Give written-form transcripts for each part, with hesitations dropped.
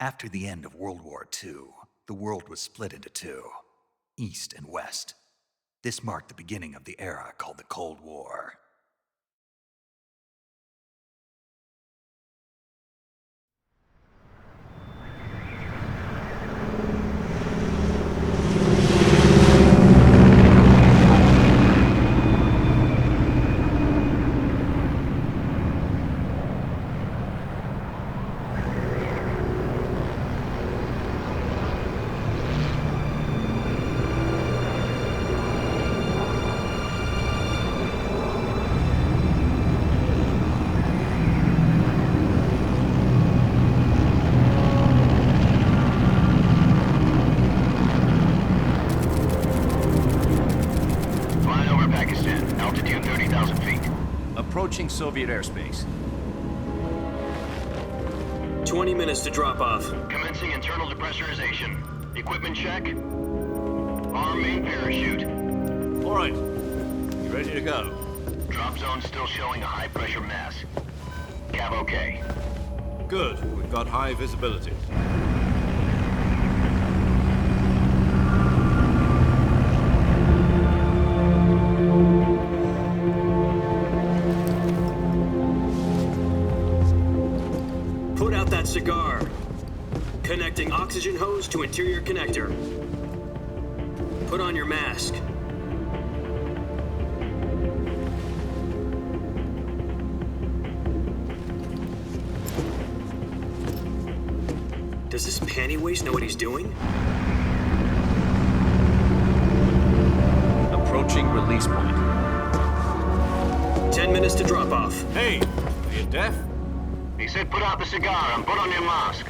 After the end of World War II, the world was split into two, East and West. This marked the beginning of the era called the Cold War. Approaching Soviet airspace. 20 minutes to drop off. Commencing internal depressurization. Equipment check. Arm main parachute. All right. You ready to go? Drop zone still showing a high pressure mass. Cav okay. Good. We've got high visibility. Put out that cigar. Connecting oxygen hose to interior connector. Put on your mask. Does this panty waste know what he's doing? Approaching release point. 10 minutes to drop off. Hey, are you deaf? He said put out the cigar and put on your mask.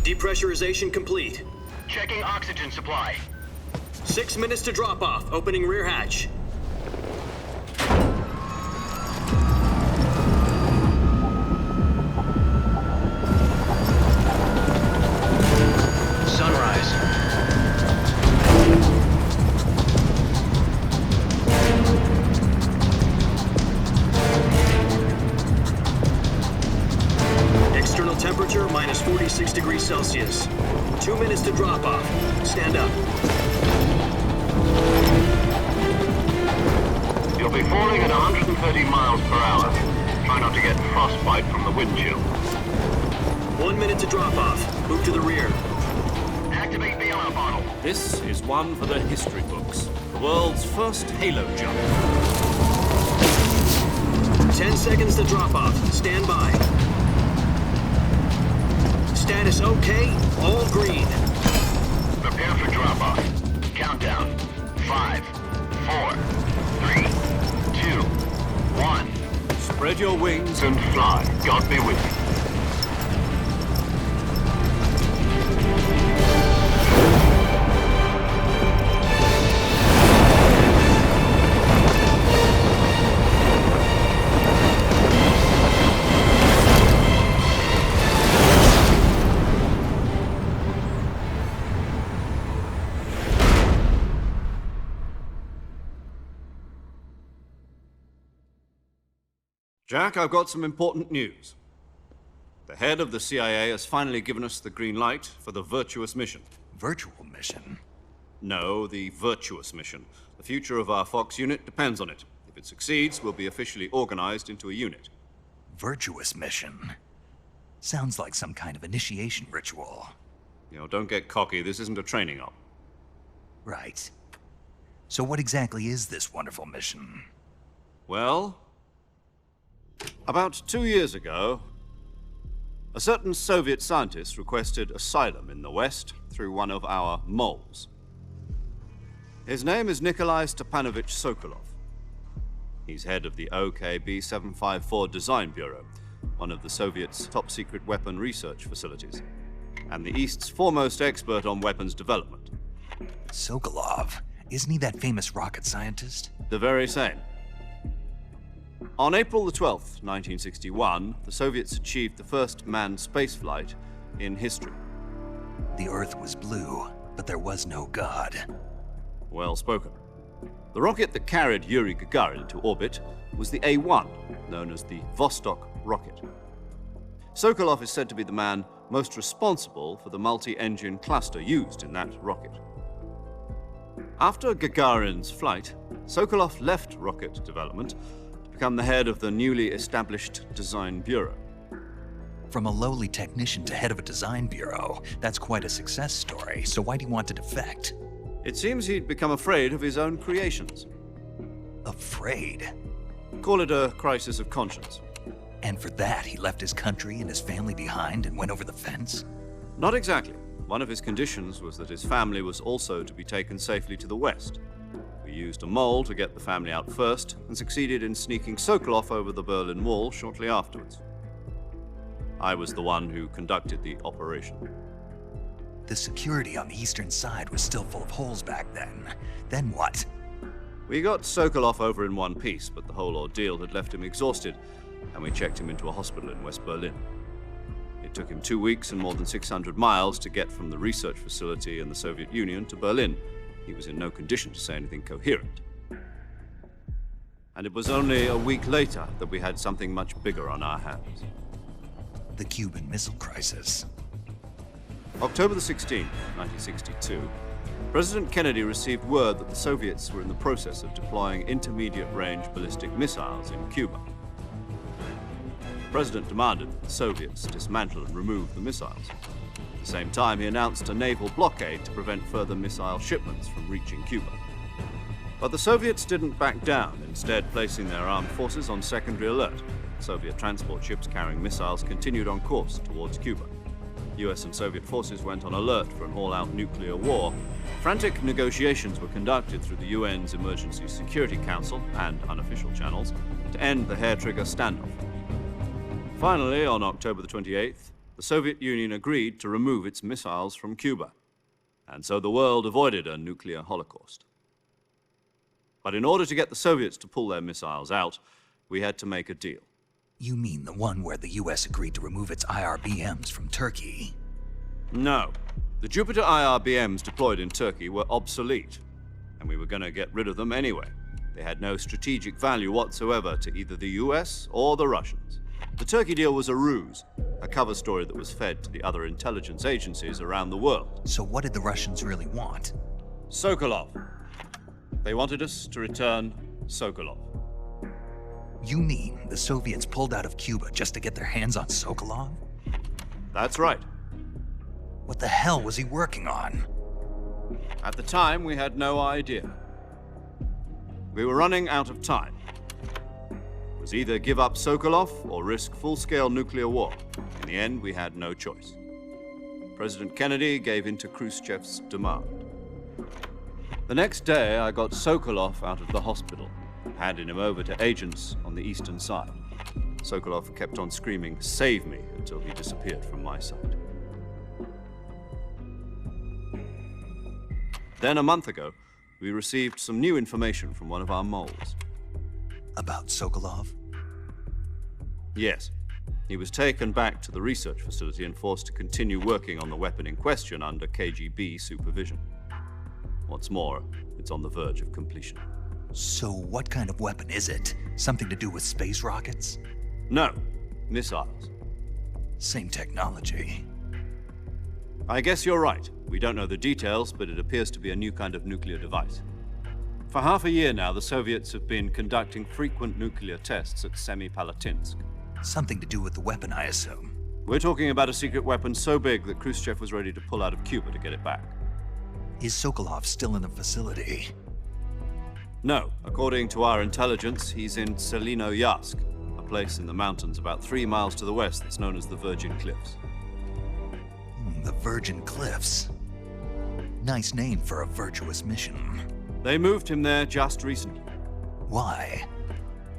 Depressurization complete. Checking oxygen supply. 6 minutes to drop off. Opening rear hatch. Sunrise. External temperature minus 46 degrees Celsius. 2 minutes to drop off. Stand up. You'll be falling at 130 miles per hour. Try not to get frostbite from the wind chill. 1 minute to drop off. Move to the rear. Activate the alarm bottle. This is one for the history books. The world's first halo jump. 10 seconds to drop off. Stand by. Status okay. All green. Prepare for drop off. Countdown. 5, 4, 3, 2, 1. Spread your wings And fly. God be with you. Jack, I've got some important news. The head of the CIA has finally given us the green light for the virtuous mission. Virtual mission? No, the virtuous mission. The future of our Fox unit depends on it. If it succeeds, we'll be officially organized into a unit. Virtuous mission? Sounds like some kind of initiation ritual. You know, don't get cocky. This isn't a training op. Right. So what exactly is this wonderful mission? Well, about 2 years ago, a certain Soviet scientist requested asylum in the West through one of our moles. His name is Nikolai Stepanovich Sokolov. He's head of the OKB 754 Design Bureau, one of the Soviets' top-secret weapon research facilities, and the East's foremost expert on weapons development. Sokolov? Isn't he that famous rocket scientist? The very same. On April the 12th, 1961, the Soviets achieved the first manned spaceflight in history. The Earth was blue, but there was no God. Well spoken. The rocket that carried Yuri Gagarin to orbit was the A1, known as the Vostok rocket. Sokolov is said to be the man most responsible for the multi-engine cluster used in that rocket. After Gagarin's flight, Sokolov left rocket development to become the head of the newly established Design Bureau. From a lowly technician to head of a design bureau, that's quite a success story, so why do you want to defect? It seems he'd become afraid of his own creations. Afraid? Call it a crisis of conscience. And for that, he left his country and his family behind and went over the fence? Not exactly. One of his conditions was that his family was also to be taken safely to the west. We used a mole to get the family out first and succeeded in sneaking Sokolov over the Berlin Wall shortly afterwards. I was the one who conducted the operation. The security on the eastern side was still full of holes back then. Then what? We got Sokolov over in one piece, but the whole ordeal had left him exhausted, and we checked him into a hospital in West Berlin. It took him 2 weeks and more than 600 miles to get from the research facility in the Soviet Union to Berlin. He was in no condition to say anything coherent. And it was only a week later that we had something much bigger on our hands. The Cuban Missile Crisis. October the 16th, 1962, President Kennedy received word that the Soviets were in the process of deploying intermediate-range ballistic missiles in Cuba. The President demanded that the Soviets dismantle and remove the missiles. At the same time, he announced a naval blockade to prevent further missile shipments from reaching Cuba. But the Soviets didn't back down, instead placing their armed forces on secondary alert. Soviet transport ships carrying missiles continued on course towards Cuba. US and Soviet forces went on alert for an all-out nuclear war. Frantic negotiations were conducted through the UN's Emergency Security Council and unofficial channels to end the hair-trigger standoff. Finally, on October the 28th, the Soviet Union agreed to remove its missiles from Cuba. And so the world avoided a nuclear holocaust. But in order to get the Soviets to pull their missiles out, we had to make a deal. You mean the one where the US agreed to remove its IRBMs from Turkey? No. The Jupiter IRBMs deployed in Turkey were obsolete, and we were going to get rid of them anyway. They had no strategic value whatsoever to either the US or the Russians. The Turkey deal was a ruse, a cover story that was fed to the other intelligence agencies around the world. So what did the Russians really want? Sokolov. They wanted us to return Sokolov. You mean the Soviets pulled out of Cuba just to get their hands on Sokolov? That's right. What the hell was he working on? At the time, we had no idea. We were running out of time. It was either give up Sokolov or risk full-scale nuclear war. In the end, we had no choice. President Kennedy gave in to Khrushchev's demand. The next day, I got Sokolov out of the hospital, handing him over to agents on the eastern side. Sokolov kept on screaming, "Save me," until he disappeared from my sight. Then, a month ago, we received some new information from one of our moles. About Sokolov? Yes. He was taken back to the research facility and forced to continue working on the weapon in question under KGB supervision. What's more, it's on the verge of completion. So what kind of weapon is it? Something to do with space rockets? No, missiles. Same technology. I guess you're right. We don't know the details, but it appears to be a new kind of nuclear device. For half a year now, the Soviets have been conducting frequent nuclear tests at Semipalatinsk. Something to do with the weapon, I assume. We're talking about a secret weapon so big that Khrushchev was ready to pull out of Cuba to get it back. Is Sokolov still in the facility? No. According to our intelligence, he's in Selinoyarsk, a place in the mountains about 3 miles to the west that's known as the Virgin Cliffs. The Virgin Cliffs. Nice name for a virtuous mission. They moved him there just recently. Why?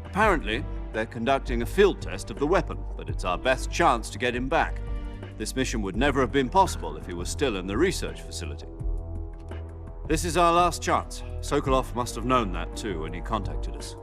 Apparently, they're conducting a field test of the weapon, but it's our best chance to get him back. This mission would never have been possible if he was still in the research facility. This is our last chance. Sokolov must have known that too when he contacted us.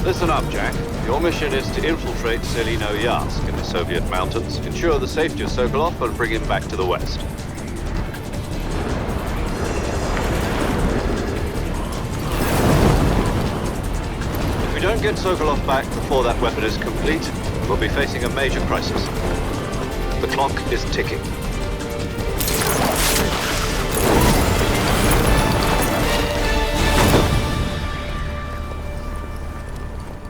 Listen up, Jack. Your mission is to infiltrate Selino-Yarsk in the Soviet mountains, ensure the safety of Sokolov, and bring him back to the west. If we don't get Sokolov back before that weapon is complete, we'll be facing a major crisis. The clock is ticking.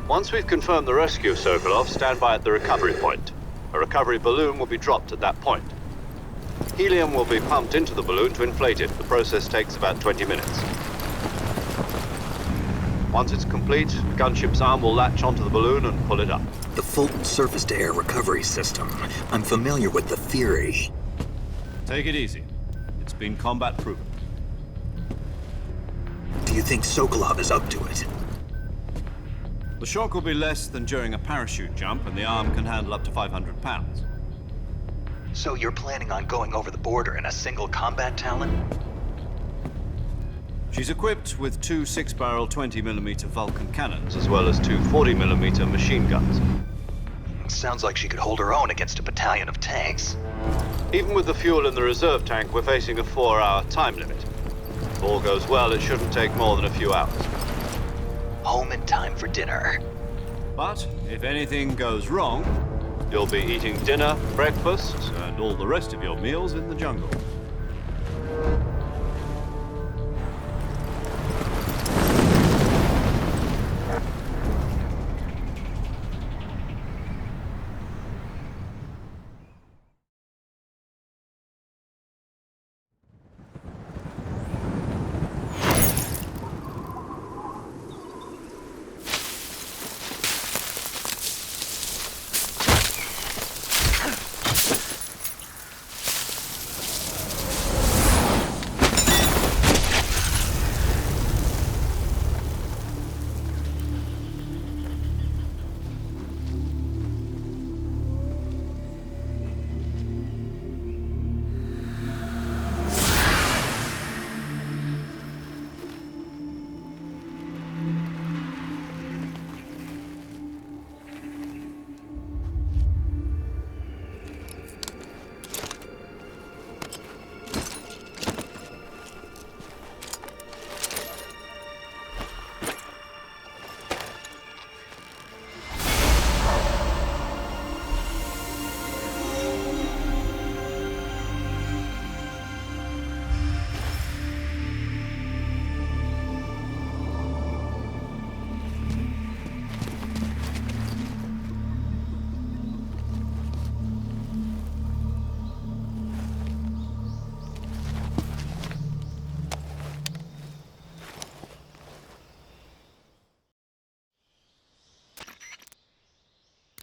Once we've confirmed the rescue of Sokolov, stand by at the recovery point. A recovery balloon will be dropped at that point. Helium will be pumped into the balloon to inflate it. The process takes about 20 minutes. Once it's complete, the gunship's arm will latch onto the balloon and pull it up. The Fulton surface-to-air recovery system. I'm familiar with the theory. Take it easy. It's been combat proven. Do you think Sokolov is up to it? The shock will be less than during a parachute jump, and the arm can handle up to 500 pounds. So you're planning on going over the border in a single combat Talon? She's equipped with two 6-barrel 20mm Vulcan cannons, as well as two 40mm machine guns. Sounds like she could hold her own against a battalion of tanks. Even with the fuel in the reserve tank, we're facing a 4-hour time limit. If all goes well, it shouldn't take more than a few hours. Home in time for dinner. But if anything goes wrong, you'll be eating dinner, breakfast, and all the rest of your meals in the jungle.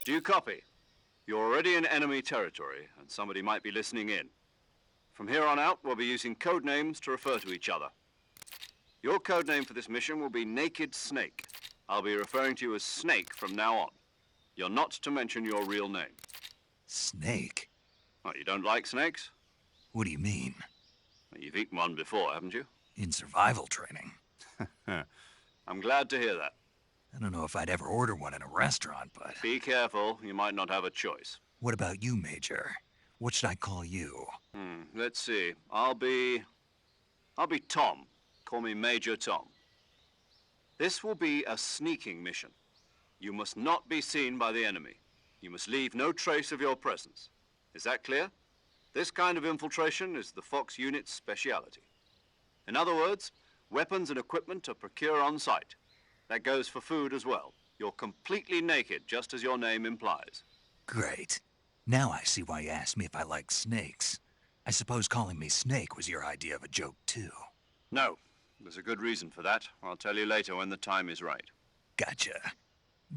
Do you copy? You're already in enemy territory, and somebody might be listening in. From here on out, we'll be using code names to refer to each other. Your code name for this mission will be Naked Snake. I'll be referring to you as Snake from now on. You're not to mention your real name. Snake? Oh, you don't like snakes? What do you mean? Well, you've eaten one before, haven't you? In survival training. I'm glad to hear that. I don't know if I'd ever order one in a restaurant, but... Be careful, you might not have a choice. What about you, Major? What should I call you? Let's see. I'll be Tom. Call me Major Tom. This will be a sneaking mission. You must not be seen by the enemy. You must leave no trace of your presence. Is that clear? This kind of infiltration is the Fox unit's speciality. In other words, weapons and equipment are procured on site. That goes for food as well. You're completely naked, just as your name implies. Great. Now I see why you asked me if I like snakes. I suppose calling me Snake was your idea of a joke, too. No. There's a good reason for that. I'll tell you later when the time is right. Gotcha.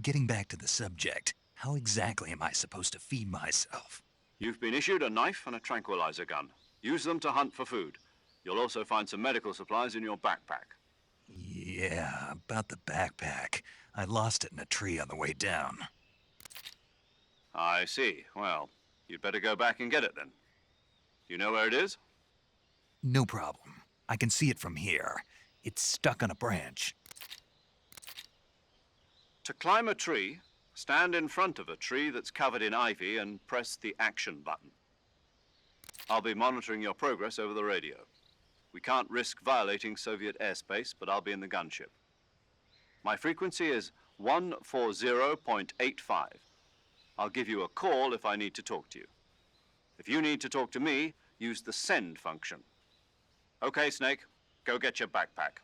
Getting back to the subject, how exactly am I supposed to feed myself? You've been issued a knife and a tranquilizer gun. Use them to hunt for food. You'll also find some medical supplies in your backpack. Yeah, about the backpack. I lost it in a tree on the way down. I see. Well, you'd better go back and get it then. You know where it is? No problem. I can see it from here. It's stuck on a branch. To climb a tree, stand in front of a tree that's covered in ivy and press the action button. I'll be monitoring your progress over the radio. We can't risk violating Soviet airspace, but I'll be in the gunship. My frequency is 140.85. I'll give you a call if I need to talk to you. If you need to talk to me, use the send function. Okay, Snake, go get your backpack.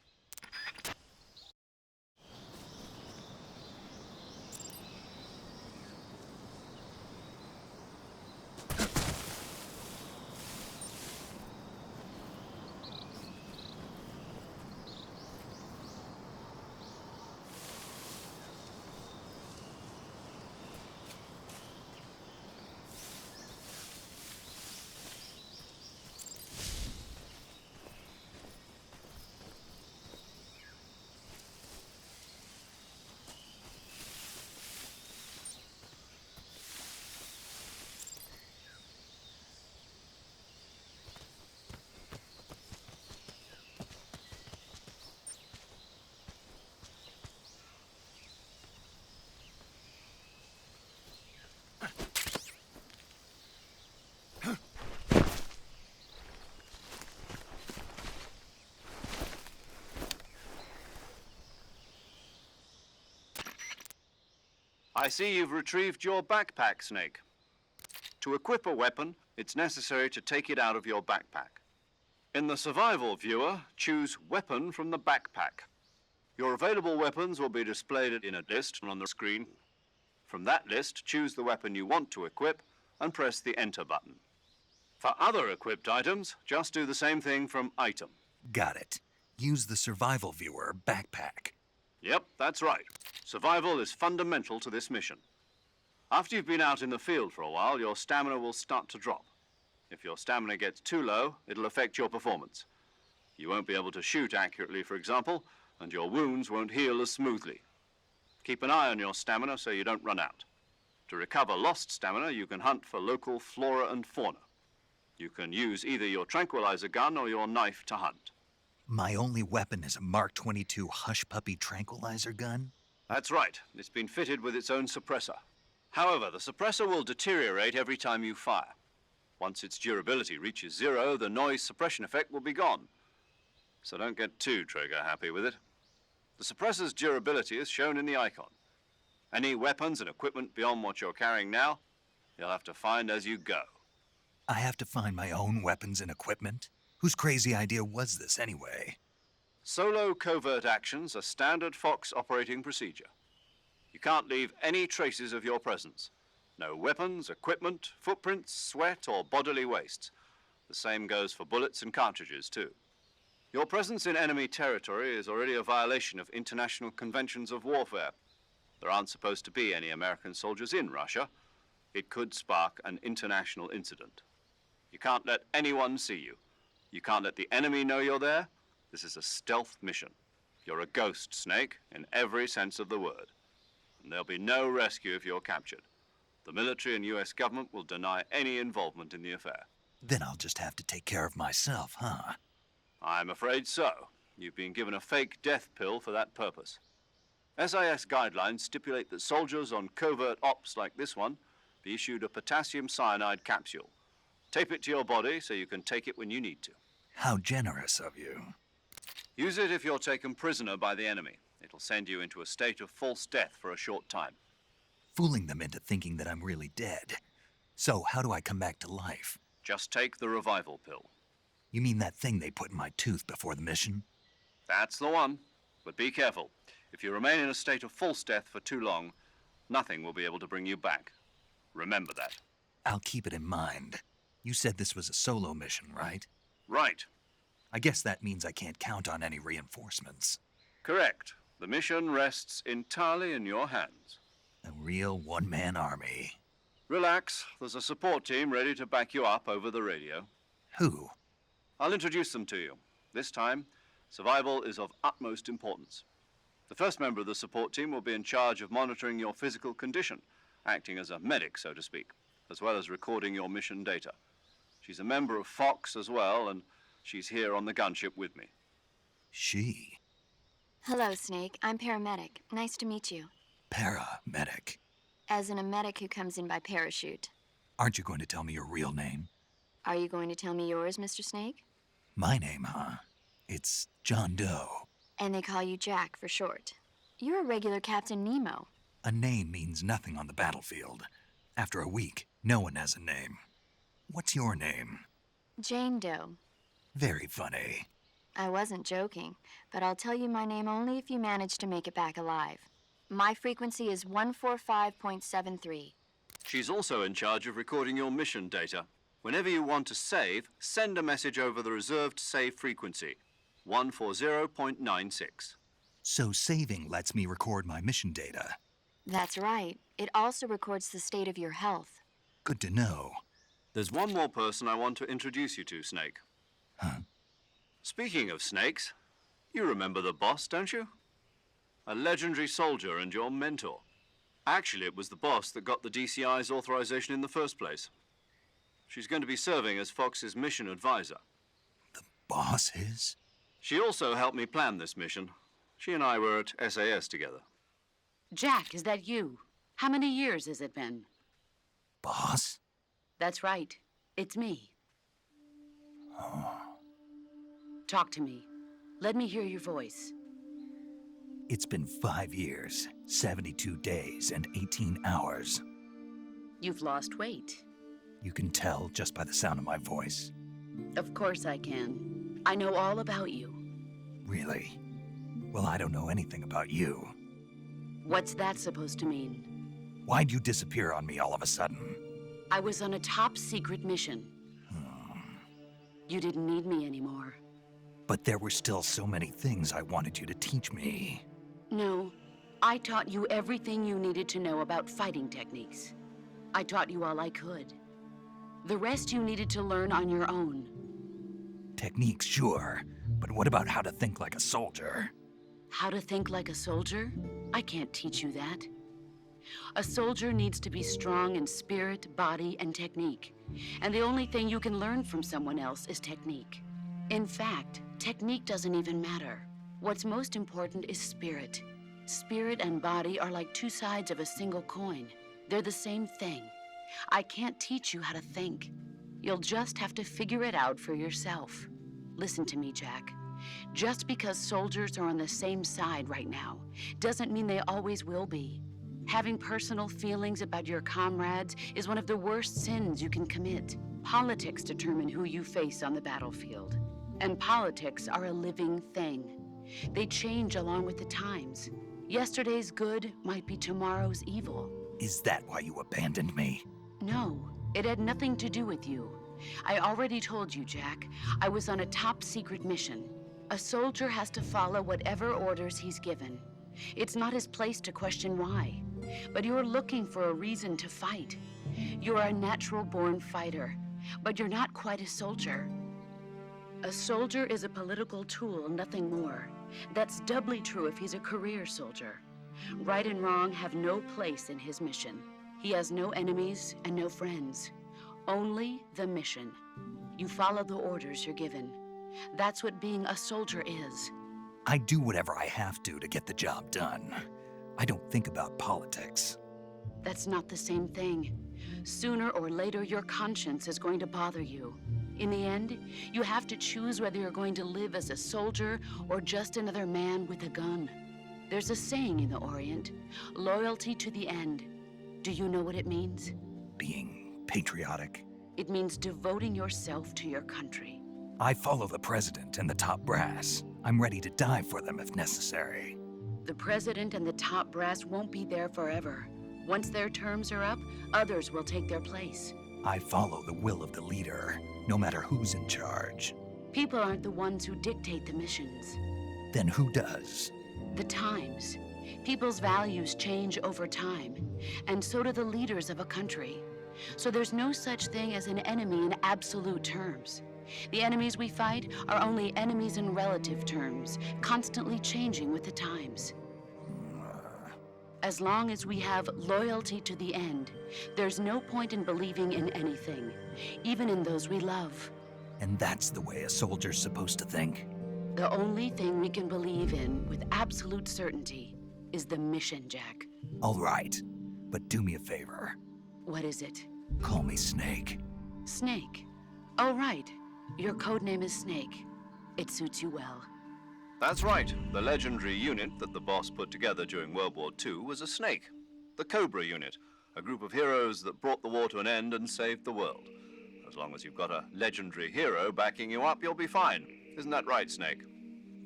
I see you've retrieved your backpack, Snake. To equip a weapon, it's necessary to take it out of your backpack. In the survival viewer, choose Weapon from the backpack. Your available weapons will be displayed in a list on the screen. From that list, choose the weapon you want to equip and press the Enter button. For other equipped items, just do the same thing from Item. Got it. Use the survival viewer backpack. Yep, that's right. Survival is fundamental to this mission. After you've been out in the field for a while, your stamina will start to drop. If your stamina gets too low, it'll affect your performance. You won't be able to shoot accurately, for example, and your wounds won't heal as smoothly. Keep an eye on your stamina so you don't run out. To recover lost stamina, you can hunt for local flora and fauna. You can use either your tranquilizer gun or your knife to hunt. My only weapon is a Mark 22 Hush Puppy tranquilizer gun? That's right. It's been fitted with its own suppressor. However, the suppressor will deteriorate every time you fire. Once its durability reaches 0, the noise suppression effect will be gone. So don't get too trigger happy with it. The suppressor's durability is shown in the icon. Any weapons and equipment beyond what you're carrying now, you'll have to find as you go. I have to find my own weapons and equipment? Whose crazy idea was this anyway? Solo covert actions are standard Fox operating procedure. You can't leave any traces of your presence. No weapons, equipment, footprints, sweat, or bodily waste. The same goes for bullets and cartridges, too. Your presence in enemy territory is already a violation of international conventions of warfare. There aren't supposed to be any American soldiers in Russia. It could spark an international incident. You can't let anyone see you. You can't let the enemy know you're there. This is a stealth mission. You're a ghost, Snake, in every sense of the word. And there'll be no rescue if you're captured. The military and US government will deny any involvement in the affair. Then I'll just have to take care of myself, huh? I'm afraid so. You've been given a fake death pill for that purpose. SIS guidelines stipulate that soldiers on covert ops like this one be issued a potassium cyanide capsule. Tape it to your body so you can take it when you need to. How generous of you. Use it if you're taken prisoner by the enemy. It'll send you into a state of false death for a short time. Fooling them into thinking that I'm really dead. So how do I come back to life? Just take the revival pill. You mean that thing they put in my tooth before the mission? That's the one. But be careful. If you remain in a state of false death for too long, nothing will be able to bring you back. Remember that. I'll keep it in mind. You said this was a solo mission, right? Right. I guess that means I can't count on any reinforcements. Correct. The mission rests entirely in your hands. A real one-man army. Relax. There's a support team ready to back you up over the radio. Who? I'll introduce them to you. This time, survival is of utmost importance. The first member of the support team will be in charge of monitoring your physical condition, acting as a medic, so to speak, as well as recording your mission data. She's a member of Fox as well, and she's here on the gunship with me. She? Hello, Snake. I'm paramedic. Nice to meet you. paramedic. As in a medic who comes in by parachute. Aren't you going to tell me your real name? Are you going to tell me yours, Mr. Snake? My name, huh? It's John Doe. And they call you Jack for short. You're a regular Captain Nemo. A name means nothing on the battlefield. After a week, no one has a name. What's your name? Jane Doe. Very funny. I wasn't joking, but I'll tell you my name only if you manage to make it back alive. My frequency is 145.73. She's also in charge of recording your mission data. Whenever you want to save, send a message over the reserved save frequency, 140.96. So saving lets me record my mission data. That's right. It also records the state of your health. Good to know. There's one more person I want to introduce you to, Snake. Huh? Speaking of snakes, you remember the boss, don't you? A legendary soldier and your mentor. Actually, it was the boss that got the DCI's authorization in the first place. She's going to be serving as Fox's mission advisor. The boss is? She also helped me plan this mission. She and I were at SAS together. Jack, is that you? How many years has it been? Boss? That's right. It's me. Oh. Talk to me. Let me hear your voice. It's been 5 years, 72 days, and 18 hours. You've lost weight. You can tell just by the sound of my voice. Of course I can. I know all about you. Really? Well, I don't know anything about you. What's that supposed to mean? Why'd you disappear on me all of a sudden? I was on a top-secret mission. You didn't need me anymore. But there were still so many things I wanted you to teach me. No, I taught you everything you needed to know about fighting techniques. I taught you all I could. The rest you needed to learn on your own. Techniques, sure. But what about how to think like a soldier? How to think like a soldier? I can't teach you that. A soldier needs to be strong in spirit, body, and technique. And the only thing you can learn from someone else is technique. In fact, technique doesn't even matter. What's most important is spirit. Spirit and body are like two sides of a single coin. They're the same thing. I can't teach you how to think. You'll just have to figure it out for yourself. Listen to me, Jack. Just because soldiers are on the same side right now doesn't mean they always will be. Having personal feelings about your comrades is one of the worst sins you can commit. Politics determine who you face on the battlefield. And politics are a living thing. They change along with the times. Yesterday's good might be tomorrow's evil. Is that why you abandoned me? No, it had nothing to do with you. I already told you, Jack. I was on a top-secret mission. A soldier has to follow whatever orders he's given. It's not his place to question why. But you're looking for a reason to fight. You're a natural-born fighter, but you're not quite a soldier. A soldier is a political tool, nothing more. That's doubly true if he's a career soldier. Right and wrong have no place in his mission. He has no enemies and no friends. Only the mission. You follow the orders you're given. That's what being a soldier is. I do whatever I have to get the job done. I don't think about politics. That's not the same thing. Sooner or later, your conscience is going to bother you. In the end, you have to choose whether you're going to live as a soldier or just another man with a gun. There's a saying in the Orient, loyalty to the end. Do you know what it means? Being patriotic. It means devoting yourself to your country. I follow the president and the top brass. I'm ready to die for them if necessary. The president and the top brass won't be there forever. Once their terms are up, others will take their place. I follow the will of the leader, no matter who's in charge. People aren't the ones who dictate the missions. Then who does? The times. People's values change over time, and so do the leaders of a country. So there's no such thing as an enemy in absolute terms. The enemies we fight are only enemies in relative terms, constantly changing with the times. As long as we have loyalty to the end, there's no point in believing in anything, even in those we love. And that's the way a soldier's supposed to think? The only thing we can believe in with absolute certainty is the mission, Jack. All right, but do me a favor. What is it? Call me Snake. Snake. Oh, right. Your code name is Snake. It suits you well. That's right. The legendary unit that the boss put together during World War II was a snake. The Cobra unit, a group of heroes that brought the war to an end and saved the world. As long as you've got a legendary hero backing you up, you'll be fine. Isn't that right, Snake?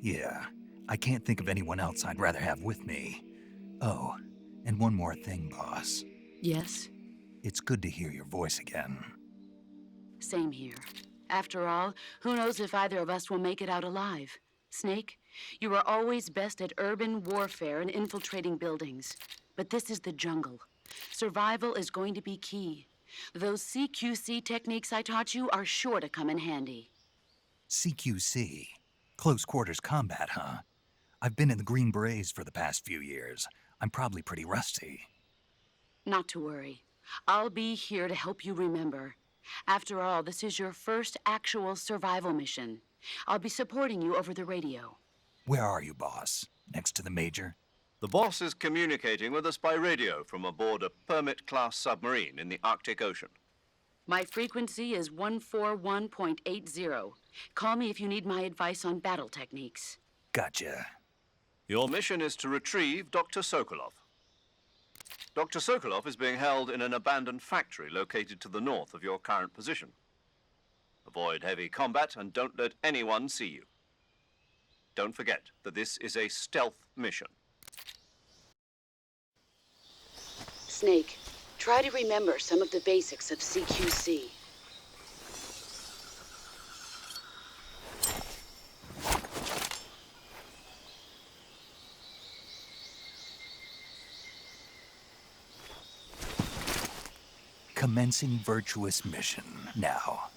Yeah, I can't think of anyone else I'd rather have with me. Oh, and one more thing, boss. Yes? It's good to hear your voice again. Same here. After all, who knows if either of us will make it out alive? Snake, you are always best at urban warfare and infiltrating buildings. But this is the jungle. Survival is going to be key. Those CQC techniques I taught you are sure to come in handy. CQC? Close quarters combat, huh? I've been in the Green Berets for the past few years. I'm probably pretty rusty. Not to worry. I'll be here to help you remember. After all, this is your first actual survival mission. I'll be supporting you over the radio. Where are you, boss? Next to the Major? The boss is communicating with us by radio from aboard a Permit-class submarine in the Arctic Ocean. My frequency is 141.80. Call me if you need my advice on battle techniques. Gotcha. Your mission is to retrieve Dr. Sokolov. Dr. Sokolov is being held in an abandoned factory located to the north of your current position. Avoid heavy combat and don't let anyone see you. Don't forget that this is a stealth mission. Snake, try to remember some of the basics of CQC. Commencing virtuous mission now.